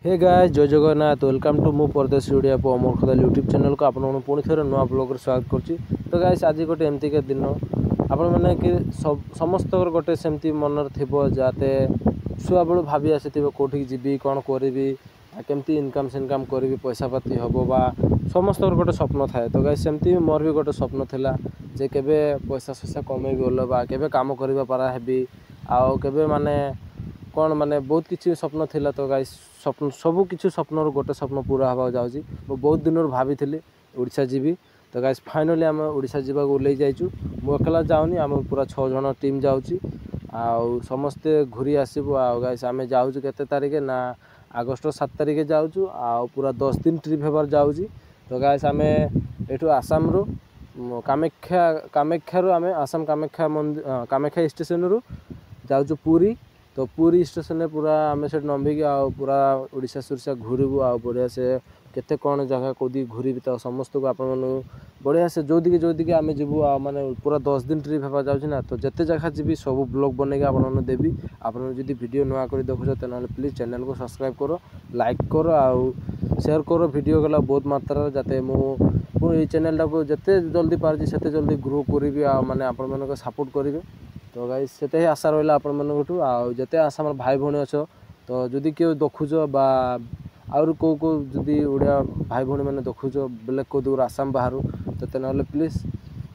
Hey guys जय Jagannath welcome to मु परदेश ओडिया अमर खदाल यूट्यूब चैनल को आपण पुणी थे नुआ ब्लॉग स्वागत करुच्ची। तो गाइस आज गोटे एमती के दिन आपण मैंने कि समस्त गोटे सेमती मन थी जाते छुआ बेलू भाभी आसी कौटी जी कौन करी केमती इनकम सिनकम करी पैसा पाती हम बा समस्त गोटे स्वप्न थाए। तो गाइस सेमती मोर भी गोटे स्वप्न थिला जे केबे पैसा सैसा कमे गल बा केबे काम करबा पारा हेबी आउ केबे माने कौन माने बहुत किसी स्वप्न थिला। तो गाइस स्वप्न सबू किसी स्वप्न गोटे स्वप्न पूरा हवा जाऊँगी। मु बहुत दिन भाभी ओडिशा जीवी। तो गाइस फाइनली आम ओडिशा जावाक ओल्लै जाइचु। मु अकेला जाऊनी आम पूरा 6 जन टीम जाऊँगी आउ समस्ते घूरी आसबू। आउ गाइस आम जाऊँ केते तारिख ना अगस्ट 7 तारिख जाऊँ आउ पूरा 10 दिन ट्रिप होबार जाऊँगी। तो गाइस आम एठू आसाम रू कामाख्या आम आसाम कामाख्या स्टेशन रू जाऊँ पुरी। तो पूरी स्टेशन में पूरा आम से नंबिक आउ पूरा ओडिशा सुरसा घूरबू आउ बढ़िया से केते कौन जगह कौदी घूरी तो समस्त को आपण बढ़िया से जो दिके आम जीवू आ माने पूरा 10 दिन ट्रिप होगा जाऊँ ना। तो जिते जगह जी सब ब्लॉग बनैके आपन देवी। आपन जदि वीडियो नुआ कर देखुछ तो प्लीज चैनल को सब्सक्राइब करो लाइक करो आउ शेयर करो वीडियो गला बहुत मात्रा जाते मुझे चैनल टाको जिते जल्दी पार्टी से जल्दी ग्रो करी आ माने आपण मन सपोर्ट करेंगे। तो गाइस से आशा रहा आपण मानू आउ जिते आशा मोर भाई भौणी अच्छ तो जदि क्यों देखुच बा आउर को जदि ओडिया भाई भौणी मैंने देखुच बेले को दूर आसाम बाहर तो ना प्लीज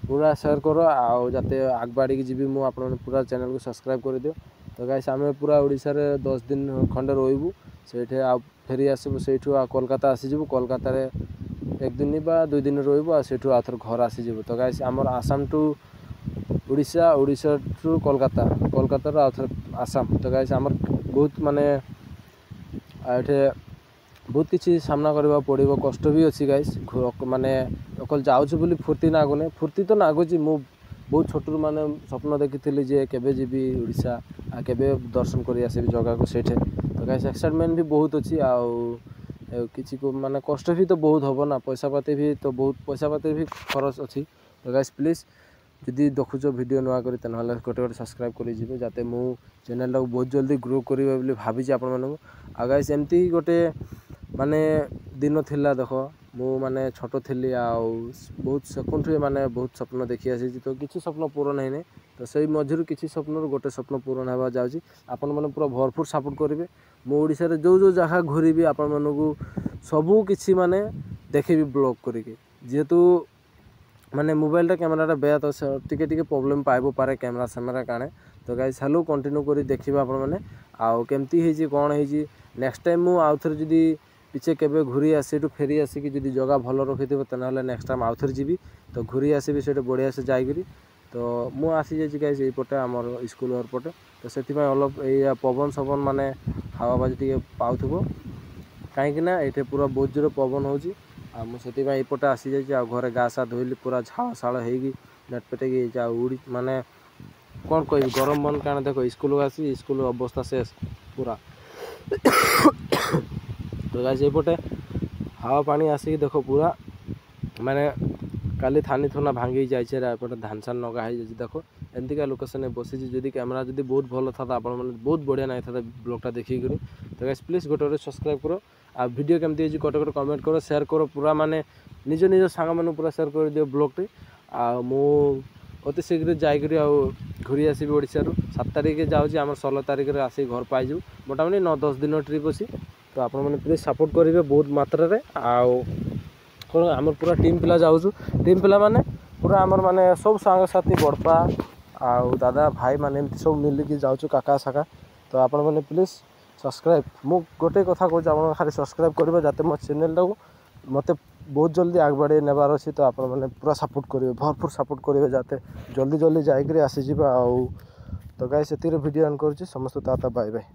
पूरा शेयर करो आउ जाते आग बाड़ी जी मुझे पूरा चैनल को सब्सक्राइब कर दियो। तो गाइस आम पूरा ओडिशा रे 10 दिन खंडे रोबू से फेरी आसबू से कोलकाता आसीजु कोलकाता रे 1 दिन बा 2 दिन रोबू आ सेठू आथर घर आसीजु। तो गाइस आमर आसाम टू ओडिशा ओडिशा टू कोलकाता कोलकाता रो आथर आसाम। तो गाइस आमर बहुत माने एठे बहुत किसी सामना करबा पड़ो कष्ट भी अच्छी गाइस माने अकल जाऊँ बोली फुर्ती नागुने फुर्ती तो नागुच मु बहुत छोटू माने स्वप्न देखी जे केबे जीवी ओडिशा आ केबे दर्शन कर आसबि जगह को सेठे। तो गाइस एक्साइटमेंट भी बहुत अच्छी आउ किसी को माने कष्ट भी तो बहुत हम ना पैसा पाती भी तो बहुत पैसा पाती भी खरच अच्छी। तो गाइस प्लीज जदि देखुच वीडियो नुआ करी तो गोटे गोटे सब्सक्राइब कर जाते मु चैनल टाको बहुत जल्दी ग्रो करी भावी आपण मानू। आ गाइस एमती गोटे माने दिन थिला देख मु माने छोट थी आउ बहुत सेकंड माने बहुत स्वप्न देखी आसी। तो किसी स्वप्न पूरण है तो सही मझिर किसी स्वप्न गोटे स्वप्न पूरण होगा जाऊँगी। आपण मैंने पूरा भरपूर सपोर्ट करेंगे। मु ओडिशा रे जो जगह घूरी आपण मानू सबू किसी माने देखेबी ब्लॉग करके जेहेतु माने मोबाइल कैमेरा बेया तो टिके प्रॉब्लम पाइब पारे कैमेरा सेमेरा काने। तो गाइस हेलो कंटिन्यू करी देखिबा आपण माने आउ केमती हेजी कोन हेजी नेक्स्ट टाइम मु आउ थर जदी पीछे केबे घूरी आसी फेरी आसी कि जदी जगह भल रखिथिबो त नाले नेक्स्ट टाइम आउ थर जीवी तो घूरी आसीबी सेटे बढ़िया से जाइगिरी। तो मु आसी जाइछि गाइस एई पटे हमर स्कूल और पटे तो सेति पय अलप ए पवन सबन माने हवा बाजी टिके पाउथबो काहेकि ना एठे पूरा बहुत जोर पवन होची आ मुझे एपटे आसी जाइए घरे गा सा धोली पूरा झाड़ साड़ होगी नेट पेटे उड़ी माने कौन कह गरम बन क्या देख स्कूल आसी स्कूल अवस्था शेष पूरा। तो गाइस एपटे हवा पानी आसिक देख पूरा माने काली थानी थुना भांगी जाइए एपटे धान सान नगा हो देख एमतीका लोकेशन बसी जदि कैमेरा जब बहुत भल था आप बहुत बढ़िया नहीं था ब्लॉगटा देखिक। तो गाइस प्लीज गोटे गोटे सब्सक्राइब करो आ वीडियो केमती गोटे गोटे कमेंट करो शेयर करो पूरा माने निज निज सांग मैंने पूरा शेयर कर दियो ब्लॉगटी आ मु अति शीघ्र जाइकरी घूरी आसबि ओडिशा रू 7 तारिख जाऊँगी आम 16 तारिख आसी घर पाइजु मोटामोटी 9-10 दिन ट्रिप अच्छी। तो आप प्लीज सपोर्ट करेंगे बहुत मात्रा रे आउ कौन आम पूरा टीम पिला जाऊँ टीम पिला माने पूरा आमर माने सब सांग साथी बड़पा आउ दादा भाई माने एमती सब मिलिकी जाऊँ काका साका। तो आप प्लीज सब्सक्राइब मु गोटे कथा कहूँ खाली सब्सक्राइब करेंगे जाते मो चैनल टाको मत बहुत जल्दी आग बढ़े नेबार अच्छी। तो आप पूरा सपोर्ट करेंगे भरपूर सपोर्ट करेंगे जाते जल्दी जल्दी जाइए आसीजा आउ। तो गाइस एतिर वीडियो एंड करुच्ची समस्त ताता बाय बाय।